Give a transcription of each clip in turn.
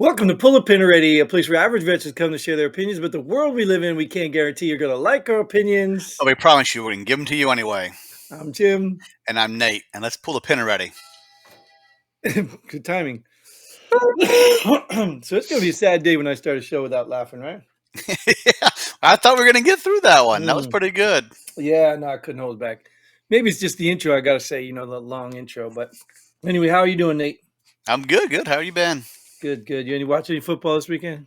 Welcome to Pull a Pin Already, a place where average veterans come to share their opinions, but the world we live in, we can't guarantee you're going to like our opinions. But we promise you we can give them to you anyway. I'm Jim. And I'm Nate. And let's pull the pin already. Good timing. So it's going to be a sad day when I start a show without laughing, right? Yeah, I thought we were going to get through that one. That was pretty good. Yeah, no, I couldn't hold it back. Maybe it's just the intro, I got to say, the long intro. But anyway, how are you doing, Nate? I'm good. How you been? Good. You watch any football this weekend?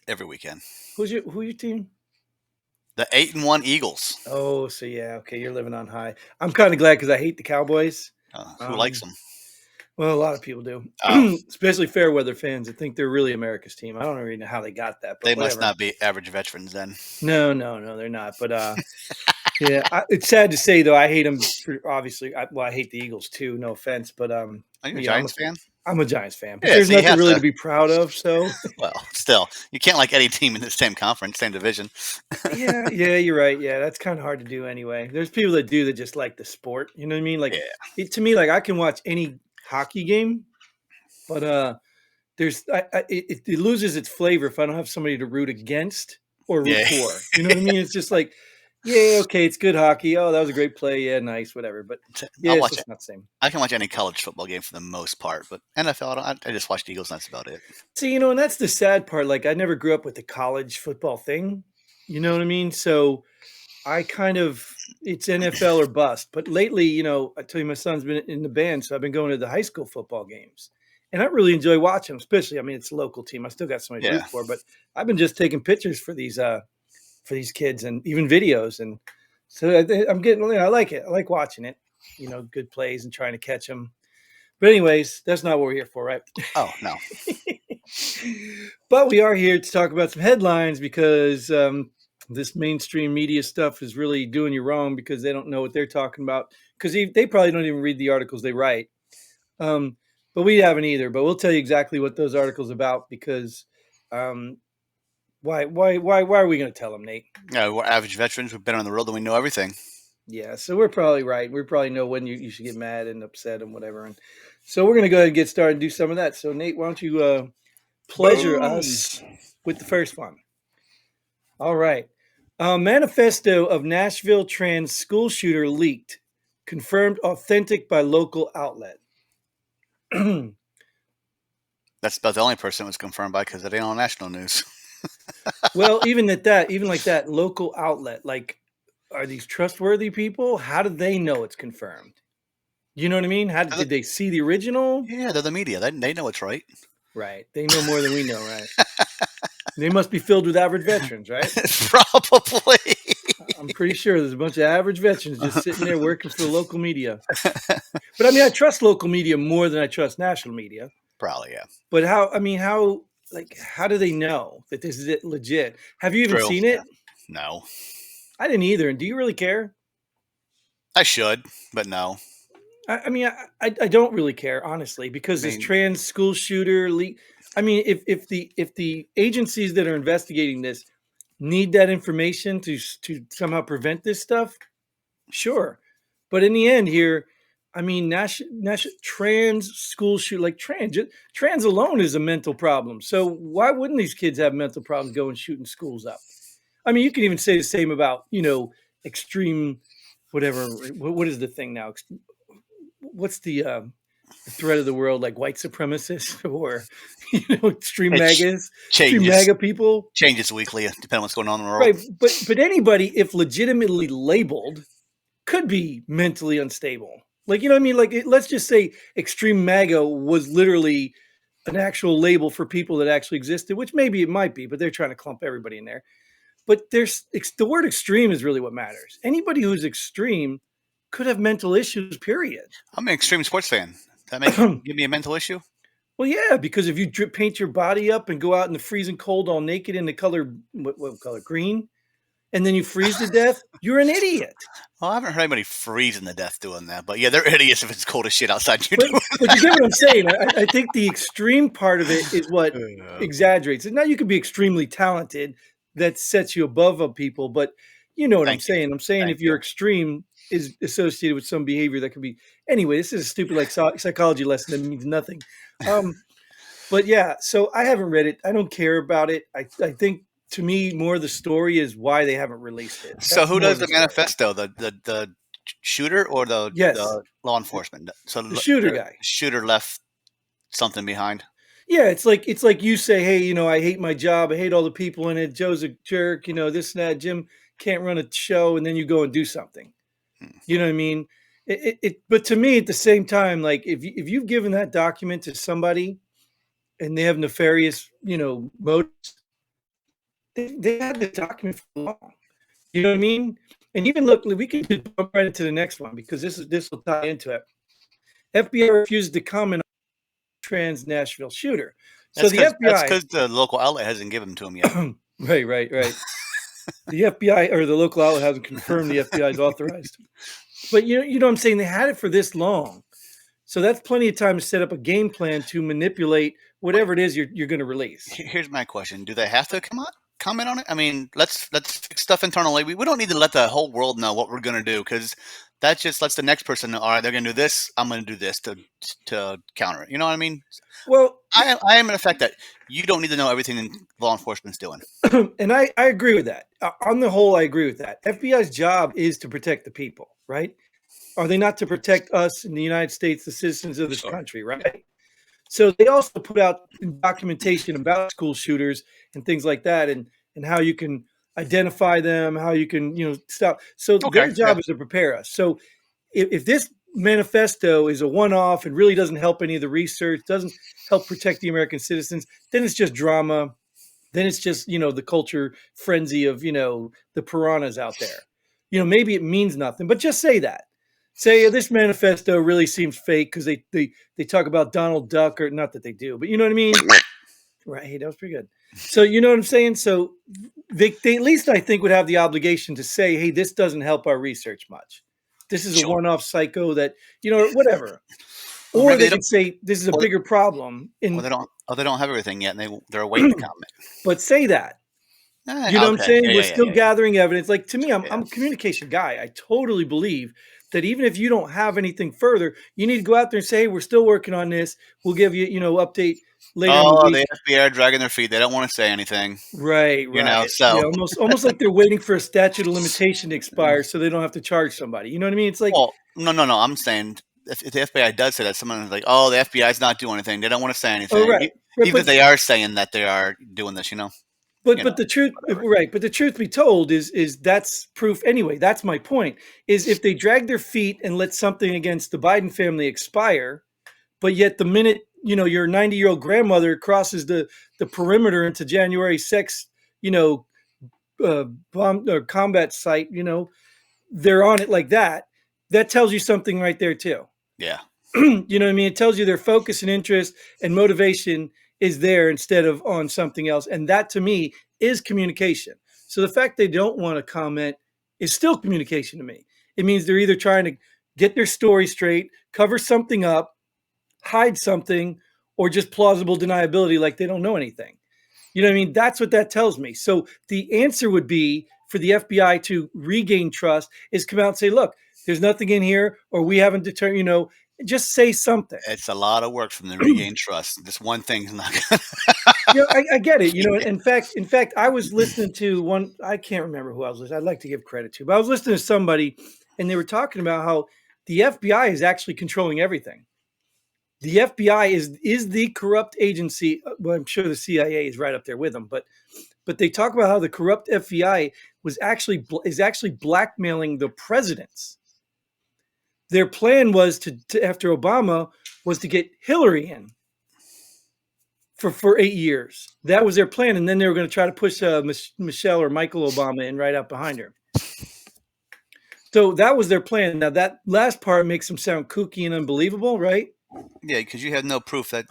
Every weekend. Who's your team? The 8-1 Eagles. Oh, so yeah, okay, you're living on high. I'm kind of glad because I hate the Cowboys. Who likes them? Well, a lot of people do, especially fair weather fans. I think they're really America's team. I don't really know how they got that, but they whatever. Must not be average veterans then. No, they're not. But yeah, it's sad to say though. I hate them. Obviously, I hate the Eagles too. No offense, but are you a Giants fan? I'm a Giants fan, but Yeah, there's nothing really to be proud of. So, well, still, you can't like any team in the same conference, same division. yeah, you're right. Yeah, that's kind of hard to do anyway. There's people that do that just like the sport. You know what I mean? Like, to me, like I can watch any hockey game, but it loses its flavor if I don't have somebody to root against or root for. You know what I mean? It's just like, yeah, okay, it's good hockey. Oh, that was a great play. Yeah, nice, whatever. But yeah, it's just not the same. I can watch any college football game for the most part, but NFL, I just watch the Eagles. And that's about it. See, and that's the sad part. Like, I never grew up with the college football thing. You know what I mean? So I it's NFL or bust. But lately, I tell you, my son's been in the band, so I've been going to the high school football games. And I really enjoy watching them, especially, it's a local team. I still got somebody to root for, but I've been just taking pictures for these kids and even videos. And so I'm getting, I like it. I like watching it, good plays and trying to catch them. But anyways, that's not what we're here for, right? Oh, no. But we are here to talk about some headlines because this mainstream media stuff is really doing you wrong because they don't know what they're talking about because they probably don't even read the articles they write. But we haven't either. But we'll tell you exactly what those articles are about because why are we going to tell them, Nate? Yeah, we're average veterans. We've been on the road and we know everything. Yeah, so we're probably right. We probably know when you should get mad and upset and whatever. And so we're going to go ahead and get started and do some of that. So, Nate, why don't you pleasure us with the first one? All right. Manifesto of Nashville trans school shooter leaked. Confirmed authentic by local outlet. That's about the only person it was confirmed by because it ain't on national news. Well, even like that local outlet, like, are these trustworthy people? How do they know it's confirmed? You know what I mean? Did they see the original? Yeah, they're the media. They know it's right. Right. They know more than we know, right? They must be filled with average veterans, right? Probably. I'm pretty sure there's a bunch of average veterans just sitting there working for the local media. But I trust local media more than I trust national media. Probably, yeah. But how do they know that this is legit? Have you even seen it? No. I didn't either. And do you really care? I should, but no. I don't really care, honestly, because this trans school shooter leak. If the agencies that are investigating this need that information to somehow prevent this stuff, sure. But in the end here, trans school shoot, like trans alone is a mental problem. So why wouldn't these kids have mental problems going shooting schools up? You can even say the same about, extreme, whatever. What is the thing now? What's the threat of the world, like white supremacists or extreme MAGAs, extreme MAGA people? Changes weekly, depending on what's going on in the world. Right, but anybody, if legitimately labeled, could be mentally unstable. Like, you know what I mean? Like, let's just say extreme MAGA was literally an actual label for people that actually existed, which maybe it might be, but they're trying to clump everybody in there. But the word extreme is really what matters. Anybody who's extreme could have mental issues, period. I'm an extreme sports fan. That give me a mental issue? Well, yeah, because if you paint your body up and go out in the freezing cold all naked in the color, what color? Green, and then you freeze to death, you're an idiot. Well, I haven't heard anybody freezing to death doing that, but yeah, they're idiots if it's cold as shit outside. But you get what I'm saying. I think the extreme part of it is what exaggerates it. Now, you could be extremely talented. That sets you above people, but you know what I'm saying. I'm saying if you're extreme is associated with some behavior that could be. Anyway, this is a stupid psychology lesson that means nothing. But yeah, so I haven't read it. I don't care about it. I think to me more the story is why they haven't released it. So That's who more does of the the story. manifesto? The shooter or Yes, the law enforcement? So the shooter the guy. shooter left something behind. Yeah, it's like you say, hey, I hate my job. I hate all the people in it. Joe's a jerk. This and that. Jim can't run a show, and then you go and do something. Hmm. You know what I mean? But to me, at the same time, like if you've given that document to somebody and they have nefarious, motives, they had the document for long. You know what I mean? And even look, we can just bump right into the next one because this will tie into it. FBI refused to comment on trans Nashville shooter. So the That's FBI, because the local outlet hasn't given them to him yet. right. The FBI or the local outlet hasn't confirmed the FBI is authorized. But you know what I'm saying? They had it for this long. So that's plenty of time to set up a game plan to manipulate Wait, whatever it is you're going to release. here's my question: do they have to comment on it? I mean, let's fix stuff internally. We don't need to let the whole world know what we're gonna do because that just lets the next person know. All right, they're gonna do this. I'm gonna do this to counter it. You know what I mean? Well, I am in effect that you don't need to know everything law enforcement's doing. and I agree with that. On the whole, I agree with that. FBI's job is to protect the people, right? Are they not to protect us in the United States, the citizens of this Sure. country, right? So they also put out documentation about school shooters and things like that, and how you can identify them, how you can stop. So Okay. their Yeah. job is to prepare us. So if this manifesto is a one-off and really doesn't help any of the research, doesn't help protect the American citizens, then it's just drama. Then it's just the culture frenzy of the piranhas out there. Maybe it means nothing, but just say that. Say this manifesto really seems fake because they talk about Donald Duck, or not that they do, but you know what I mean. Right? Hey, that was pretty good. So you know what I'm saying. So they at least I think would have the obligation to say, hey, this doesn't help our research much. This is a Sure. one-off psycho that whatever. Or Or maybe they they don't. could say this is a Or, bigger problem, or in they don't. Oh, they don't have everything yet, and they're waiting to comment. but say that. You know what I'm Okay. saying? Yeah. We're Yeah. Yeah. still Yeah. Yeah. gathering evidence. Like to me, I'm Yeah. I'm a communication guy. I totally believe that even if you don't have anything further, you need to go out there and say, hey, we're still working on this. We'll give you, update later in the Oh, week. the FBI are dragging their feet. They don't want to say anything. Right, You right. know. Yeah, So, almost like they're waiting for a statute of limitation to expire so they don't have to charge somebody. You know what I mean? It's like, well, no. I'm saying if the FBI does say that, someone is like, "Oh, the FBI is not doing anything. They don't want to say oh, anything," right. Right, even if they are saying that they are doing this. but You know, but the truth, whatever. right? But the truth be told is that's proof anyway. That's my point. Is if they drag their feet and let something against the Biden family expire, but yet the minute your 90-year-old grandmother crosses the perimeter into January 6th, you know, bomb or combat site, they're on it like that. That tells you something right there too. Yeah. You know what I mean? It tells you their focus and interest and motivation is there instead of on something else. And that to me is communication. So the fact they don't want to comment is still communication to me. It means they're either trying to get their story straight, cover something up, hide something, or just plausible deniability like they don't know anything. You know what I mean? That's what that tells me. So the answer would be for the FBI to regain trust is come out and say, look, there's nothing in here, or we haven't determined, just say something. It's a lot of work from the regain trust. This one thing's not going I get it. to. In fact, I was listening to one, I can't remember who I was listening. I'd like to give credit to, but I was listening to somebody and they were talking about how the FBI is actually controlling everything. The FBI is the corrupt agency. Well, I'm sure the CIA is right up there with them, but they talk about how the corrupt FBI is actually blackmailing the presidents. Their plan was to after Obama was to get Hillary in for 8 years. That was their plan, and then they were going to try to push Michelle or Michael Obama in right out behind her. So that was their plan. Now that last part makes them sound kooky and unbelievable, right? Yeah, because you have no proof that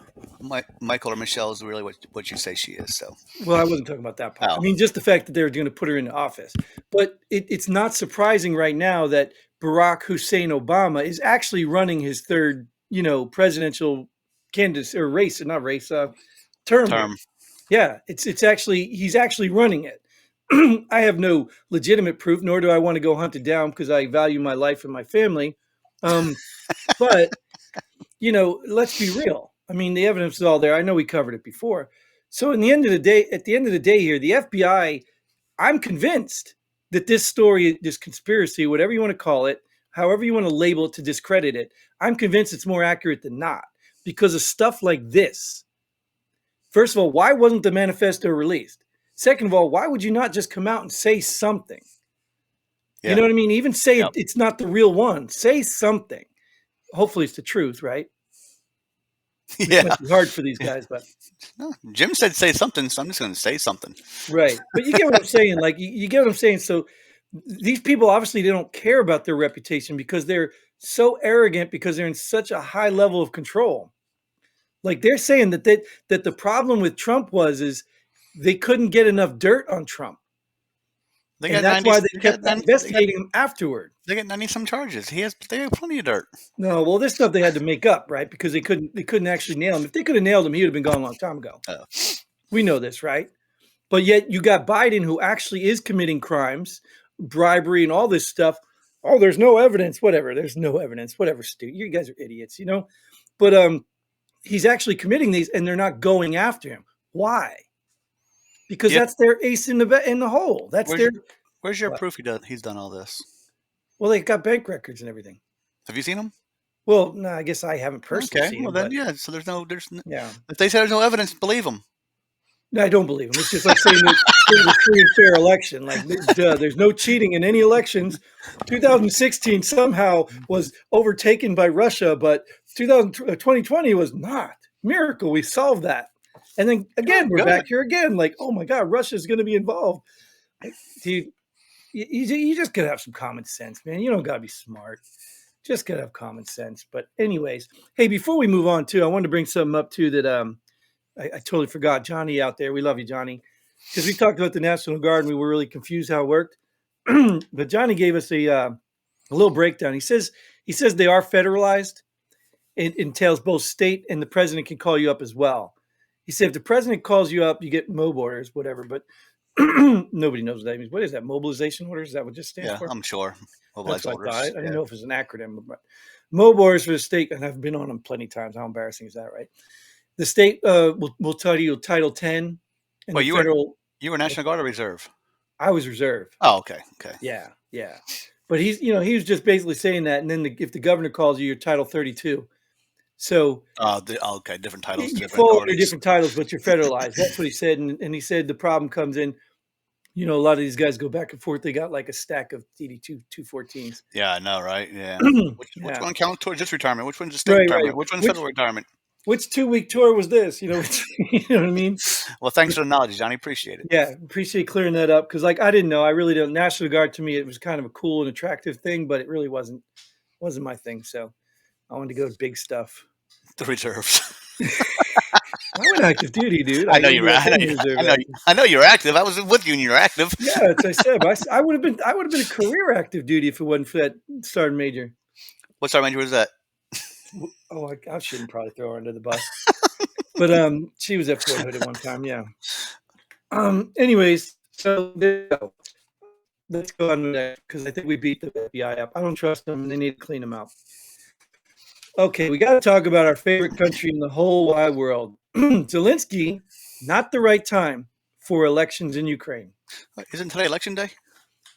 Michael or Michelle is really what you say she is. So, Well, I wasn't talking about that part. I oh, mean, just the fact that they were going to put her into office. But it's not surprising right now that Barack Hussein Obama is actually running his third, presidential candidacy or race, not race, term here. term. Yeah, it's actually he's actually running it. I have no legitimate proof, nor do I want to go hunt it down because I value my life and my family. But let's be real. I mean, the evidence is all there. I know we covered it before. So, in the end of the day, at the end of the day, here, the FBI, I'm convinced that this story, this conspiracy, whatever you want to call it, however you want to label it to discredit it, I'm convinced it's more accurate than not because of stuff like this. First of all, why wasn't the manifesto released? Second of all, why would you not just come out and say something? You Yeah. know what I mean? Even say Yep. it's not the real one. Say something. Hopefully, it's the truth, right? Which Yeah. might be hard for these guys, but No, Jim said say something, so I'm just going to say something. right. But you get what I'm saying. Like you get what I'm saying. So these people obviously they don't care about their reputation because they're so arrogant because they're in such a high level of control. Like they're saying that the problem with Trump was is they couldn't get enough dirt on Trump. They And got that's 90. why they kept investigating him afterward. They got 90 some charges. They have plenty of dirt. No, well, this stuff they had to make up, right? Because they couldn't actually nail him. If they could have nailed him, he would have been gone a long time ago. Oh. We know this, right? But yet you got Biden who actually is committing crimes, bribery, and all this stuff. Oh, there's no evidence. Whatever. There's no evidence. Whatever, Stu. You guys are idiots, you know. But he's actually committing these, and they're not going after him. Why? Because Yep. that's their ace in the hole. That's Where's your what? proof he's done all this? Well, they've got bank records and everything. Have you seen them? Well, no, I guess I haven't personally Okay, seen well them, then, but yeah. So yeah. if they say there's no evidence, believe them. No, I don't believe him. It's just like saying that it was a free and fair election. Like, duh, there's no cheating in any elections. 2016 somehow was overtaken by Russia, but 2020 was not. Miracle, we solved that. And then again, we're Good. back here again. Like, oh my God, Russia's going to be involved. Dude, you just got to have some common sense, man. You don't got to be smart. Just got to have common sense. But anyways, hey, before we move on, too, I wanted to bring something up, too, that I totally forgot. Johnny out there. We love you, Johnny. Because we talked about the National Guard and we were really confused how it worked. But Johnny gave us a little breakdown. He says they are federalized. It entails both state and the president can call you up as well. He said if the president calls you up, you get MOB orders, whatever. But nobody knows what that means. What is that? Mobilization orders? Is that what it just stands Yeah, for? I'm sure. That's Mobilized what I orders. thought. I didn't Yeah. know if it was an acronym, but MOB orders for the state, and I've been on them plenty of times. How embarrassing is that, right? The state will tell you Title 10, and Well, the federal. you were National Guard or Reserve? I was reserve. Oh, okay. Yeah. But he was just basically saying that, and then if the governor calls you, you're Title 32. So Okay, different titles, you different fall under authorities. different titles, but you're federalized. That's what he said, and he said the problem comes in. A lot of these guys go back and forth. They got like a stack of DD 214s. Yeah, I know, right? Yeah. Which Yeah. one counts towards just retirement? Which one's just state Right. retirement? Which one's federal retirement? Which 2-week tour was this? You know what I mean? Well, thanks for the knowledge, Johnny. Appreciate it. Yeah, appreciate clearing that up because, like, I didn't know. I really don't. National Guard to me, it was kind of a cool and attractive thing, but it really wasn't my thing. So I wanted to go to big stuff. The reserves. I went active duty, dude. I know you're. I know you're active. I was with you, and you're active. Yeah, as I said, I would have been a career active duty if it wasn't for that sergeant major. What sergeant major was that? Oh, I shouldn't probably throw her under the bus, but she was at Fort Hood at one time. Yeah. Anyways, so there you go. Let's go on to that because I think we beat the FBI up. I don't trust them. They need to clean them out. Okay, we got to talk about our favorite country in the whole wide world. Zelensky, not the right time for elections in Ukraine. Isn't today election day?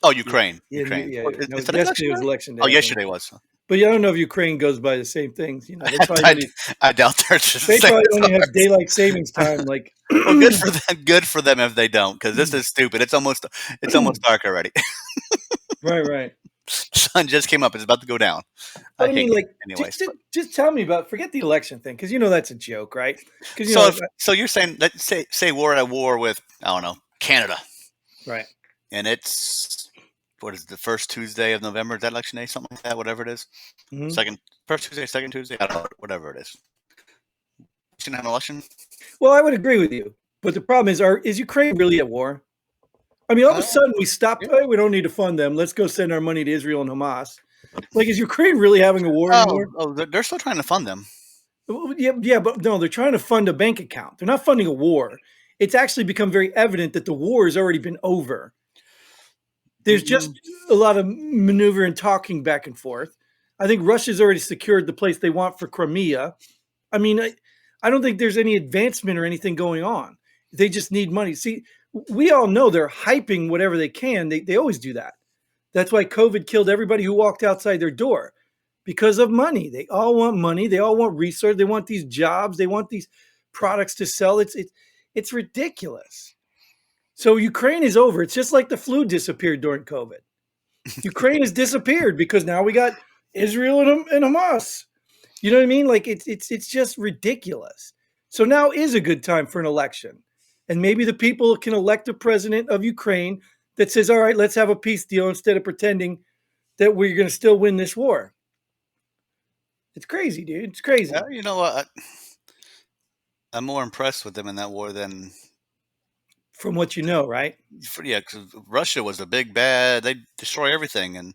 Oh, Ukraine. Yeah, Ukraine. yeah. What, No, is today yesterday election was day? election day. Oh, I think. yesterday was. But I don't know if Ukraine goes by the same things. They probably I doubt they're just they the probably same. only have daylight savings time. Like, Well, good for them. Good for them if they don't, because this is stupid. It's almost dark already. right. Sun just came up. It's about to go down. But I mean, like, anyways. just tell me about. Forget the election thing, because that's a joke, right? So you're saying, let's say we're at a war with, I don't know, Canada, right? And it's what is it, the first Tuesday of November? Is that election day? Something like that. Whatever it is. Mm-hmm. First Tuesday, second Tuesday. I don't know. Whatever it is. Shouldn't have an election. Well, I would agree with you, but the problem is Ukraine really at war? I mean, all of a sudden we stopped. Hey, we don't need to fund them. Let's go send our money to Israel and Hamas. Like, is Ukraine really having a war anymore? Oh, they're still trying to fund them. Yeah, but no, they're trying to fund a bank account. They're not funding a war. It's actually become very evident that the war has already been over. There's just a lot of maneuver and talking back and forth. I think Russia's already secured the place they want for Crimea. I mean, I don't think there's any advancement or anything going on. They just need money. See, we all know they're hyping whatever they can. They always do that. That's why COVID killed everybody who walked outside their door because of money. They all want money. They all want research. They want these jobs. They want these products to sell. It's ridiculous. So Ukraine is over. It's just like the flu disappeared during COVID. Ukraine has disappeared because now we got Israel and Hamas. You know what I mean? Like it's just ridiculous. So now is a good time for an election. And maybe the people can elect a president of Ukraine that says, all right, let's have a peace deal instead of pretending that we're going to still win this war. It's crazy, dude. It's crazy. You know what? I'm more impressed with them in that war than From what you know, right? yeah, because Russia was a big bad. They destroy everything, and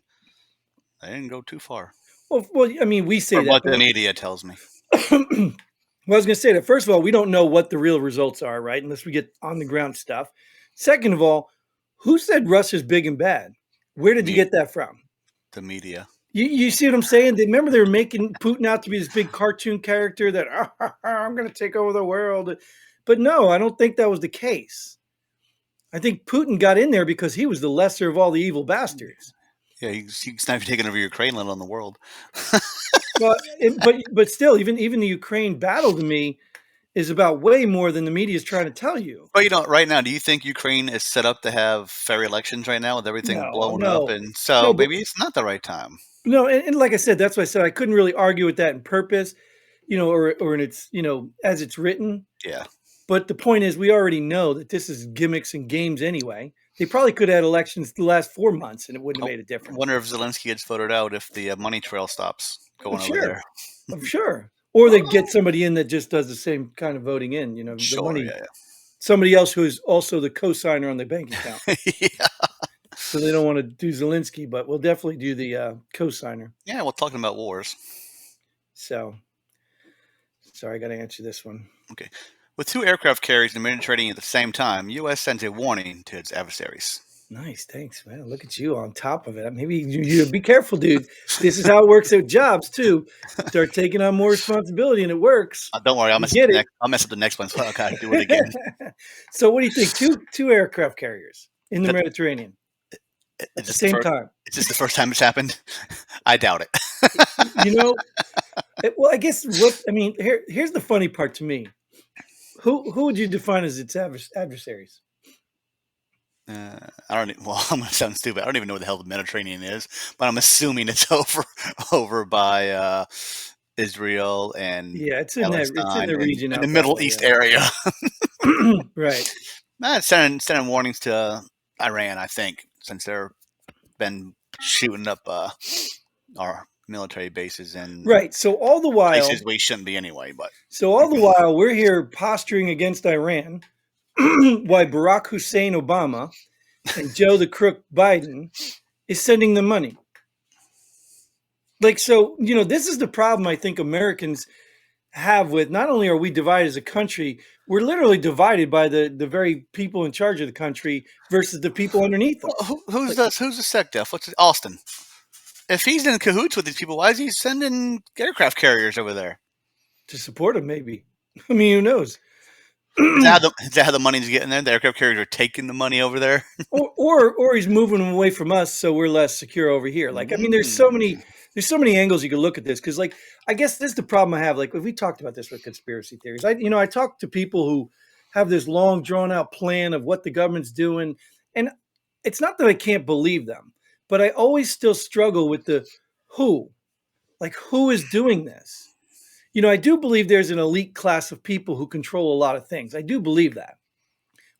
they didn't go too far. Well, I mean, we say From that. what the media tells me. Well, I was going to say that. First of all, we don't know what the real results are, right? Unless we get on the ground stuff. Second of all, who said Russia's big and bad? Where did you get that from? The media. You see what I'm saying? Remember they were making Putin out to be this big cartoon character that I'm going to take over the world. But no, I don't think that was the case. I think Putin got in there because he was the lesser of all the evil bastards. Yeah, he's not even taking over Ukraine, let alone the world. Well, but still, even the Ukraine battle to me is about way more than the media is trying to tell you. But right now, do you think Ukraine is set up to have fair elections right now with everything blowing up? And so maybe it's not the right time. No, and like I said, that's why I said I couldn't really argue with that in purpose, or in its, as it's written. Yeah. But the point is, we already know that this is gimmicks and games anyway. They probably could have had elections the last 4 months, and it wouldn't have made a difference. I wonder if Zelensky gets voted out if the money trail stops going over there. I'm sure. Or they get somebody in that just does the same kind of voting in, Sure, the money. yeah. Somebody else who is also the co-signer on the bank account. Yeah. So they don't want to do Zelensky, but we'll definitely do the co-signer. Yeah, well, talking about wars. So, sorry, I got to answer this one. Okay. With 2 aircraft carriers in the Mediterranean at the same time, U.S. sends a warning to its adversaries. Nice, thanks, man. Look at you on top of it. Maybe you be careful, dude. This is how it works at jobs too. Start taking on more responsibility, and it works. Don't worry, I'll mess up the next one. So I'll kind of do it again. So, what do you think? Two aircraft carriers in the Mediterranean at the same time. Is this the first time it's happened? I doubt it. Well, I guess here's the funny part to me. Who would you define as its adversaries? I don't. Well, I'm gonna sound stupid. I don't even know what the hell the Mediterranean is, but I'm assuming it's over by Israel and it's in the region, in the Middle East area. Right. Sending warnings to Iran, I think, since they've been shooting up our military bases and right. So all the while, places we shouldn't be anyway. But so all the while we're here posturing against Iran. Why Barack Hussein Obama and Joe the Crook Biden is sending them money. Like, so, this is the problem I think Americans have with, not only are we divided as a country, we're literally divided by the very people in charge of the country versus the people underneath them. Who's the SecDef? What's it? Austin. If he's in cahoots with these people, why is he sending aircraft carriers over there? To support them, maybe. I mean, who knows? Is that how the money's getting there? The aircraft carriers are taking the money over there? or he's moving them away from us so we're less secure over here. Like, I mean, there's so many angles you can look at this, because, like, I guess this is the problem I have. Like, if we talked about this with conspiracy theories, I talk to people who have this long drawn out plan of what the government's doing, and it's not that I can't believe them, but I always still struggle with the who. Like, who is doing this? I do believe there's an elite class of people who control a lot of things. I do believe that.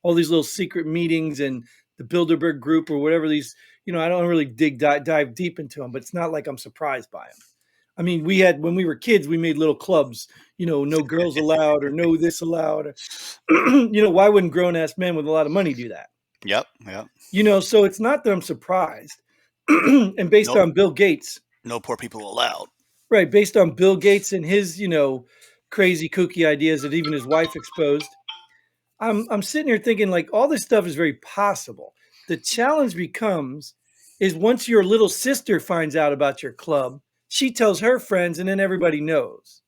All these little secret meetings and the Bilderberg group or whatever these, I don't really dive deep into them, but it's not like I'm surprised by them. I mean, when we were kids, we made little clubs, no girls allowed or no this allowed. Why wouldn't grown-ass men with a lot of money do that? Yep. So it's not that I'm surprised. And based on Bill Gates. No poor people allowed. Right, based on Bill Gates and his, crazy kooky ideas that even his wife exposed. I'm sitting here thinking, like, all this stuff is very possible. The challenge becomes is once your little sister finds out about your club, she tells her friends, and then everybody knows.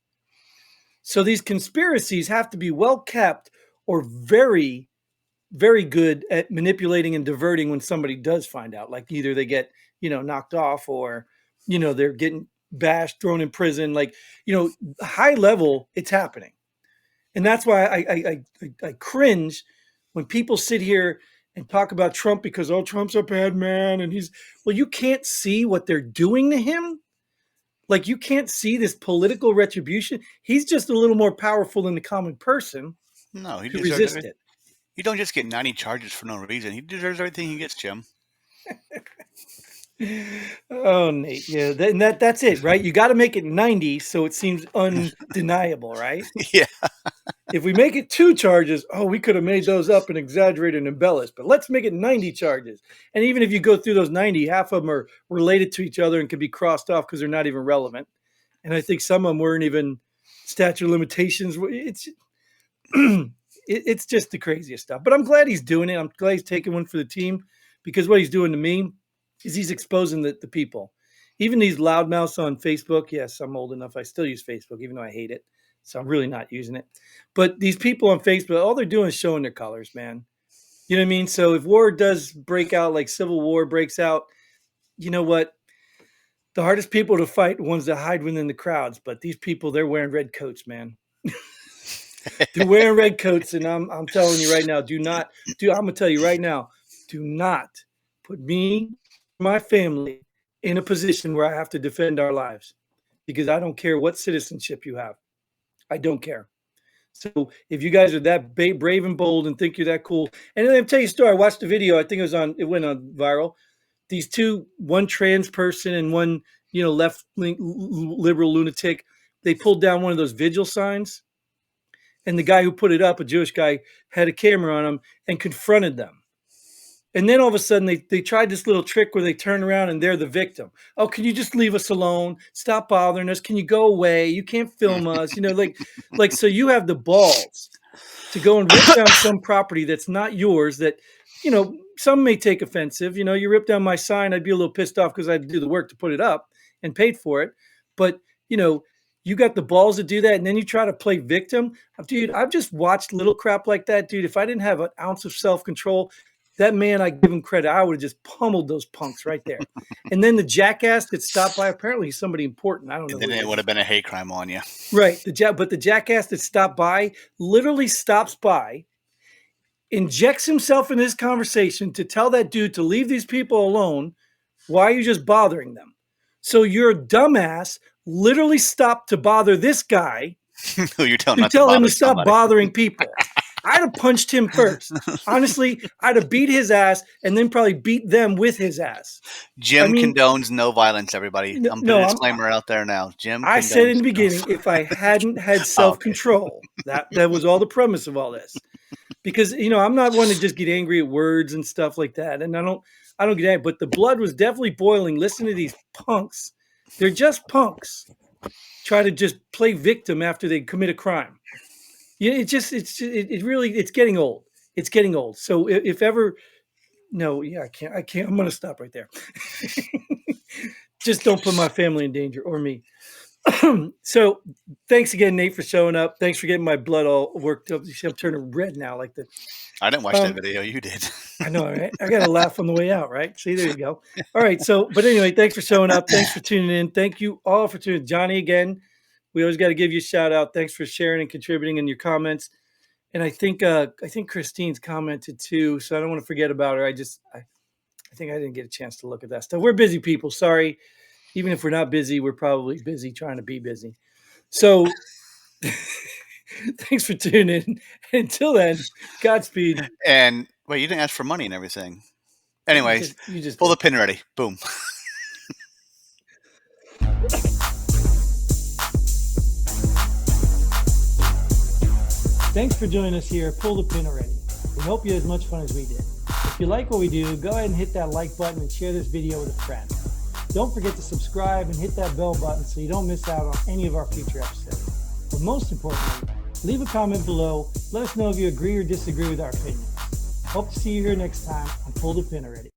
So these conspiracies have to be well kept or very, very good at manipulating and diverting when somebody does find out. Like either they get, knocked off or, they're getting bashed, thrown in prison. Like, high level, it's happening. And that's why I cringe when people sit here and talk about Trump because, oh, Trump's a bad man. And well, you can't see what they're doing to him. Like you can't see this political retribution. He's just a little more powerful than the common person No, he to deserves resist it. it. You don't just get 90 charges for no reason. He deserves everything he gets, Jim. Oh, Nate, yeah, that's it, right? You got to make it 90 so it seems undeniable, right? Yeah. If we make it 2 charges, oh, we could have made those up and exaggerated and embellished, but let's make it 90 charges. And even if you go through those 90, half of them are related to each other and can be crossed off because they're not even relevant. And I think some of them weren't even statute of limitations. It's just the craziest stuff. But I'm glad he's doing it. I'm glad he's taking one for the team because what he's doing to me is he's exposing the people. Even these loudmouths on Facebook. Yes, I'm old enough. I still use Facebook, even though I hate it. So I'm really not using it. But these people on Facebook, all they're doing is showing their colors, man. You know what I mean? So if war does break out, like civil war breaks out, you know what? The hardest people to fight are ones that hide within the crowds. But these people, they're wearing red coats, man. They're wearing red coats, and I'm telling you right now, I'm gonna tell you right now, do not put me, my family, in a position where I have to defend our lives. Because I don't care what citizenship you have. I don't care. So if you guys are that brave and bold and think you're that cool, and then I'll tell you a story. I watched the video. I think it went on viral. These two, one trans person and one, left liberal lunatic, they pulled down one of those vigil signs, and the guy who put it up, a Jewish guy, had a camera on him and confronted them. And then all of a sudden they tried this little trick where they turn around and they're the victim. Oh, can you just leave us alone? Stop bothering us. Can you go away? You can't film us. Like so you have the balls to go and rip down some property that's not yours that, some may take offensive. You rip down my sign, I'd be a little pissed off because I had to do the work to put it up and paid for it. But, you got the balls to do that, and then you try to play victim. Dude, I've just watched little crap like that, dude. If I didn't have an ounce of self-control, that man, I give him credit. I would have just pummeled those punks right there. And then the jackass that stopped by, apparently he's somebody important. I don't know. And then it would have been a hate crime on you. Right. But the jackass that stopped by literally stops by, injects himself in this conversation to tell that dude to leave these people alone. Why are you just bothering them? So your dumbass literally stopped to bother this guy. Who you're telling to not tell to him to bother stop somebody. bothering people. I'd have punched him first. Honestly, I'd have beat his ass and then probably beat them with his ass. Jim condones no violence, everybody. I'm putting a disclaimer out there now. Jim I said in the beginning, if I hadn't had self-control, that was all the premise of all this. Because, I'm not one to just get angry at words and stuff like that. And I don't get angry, but the blood was definitely boiling. Listen to these punks. They're just punks. Try to just play victim after they commit a crime. Yeah, it's getting old. It's getting old. So if ever, no, yeah, I can't. I'm going to stop right there. Just don't put my family in danger or me. So thanks again, Nate, for showing up. Thanks for getting my blood all worked up. You see, I'm turning red now. I didn't watch that video. You did. I know, right? I got to laugh on the way out, right? See, there you go. All right. So, but anyway, thanks for showing up. Thanks for tuning in. Thank you all for tuning in. Johnny, again, we always got to give you a shout out. Thanks for sharing and contributing in your comments. And I think Christine's commented too, so I don't want to forget about her. I think I didn't get a chance to look at that stuff. We're busy people. Sorry. Even if we're not busy, we're probably busy trying to be busy. So thanks for tuning in. Until then, Godspeed. And wait, you didn't ask for money and everything. Anyways, you just pull the pin ready. Boom. Thanks for joining us here. Pull the pin already. We hope you had as much fun as we did. If you like what we do, go ahead and hit that like button and share this video with a friend. Don't forget to subscribe and hit that bell button so you don't miss out on any of our future episodes. But most importantly, leave a comment below. Let us know if you agree or disagree with our opinions. Hope to see you here next time on Pull the Pin Already.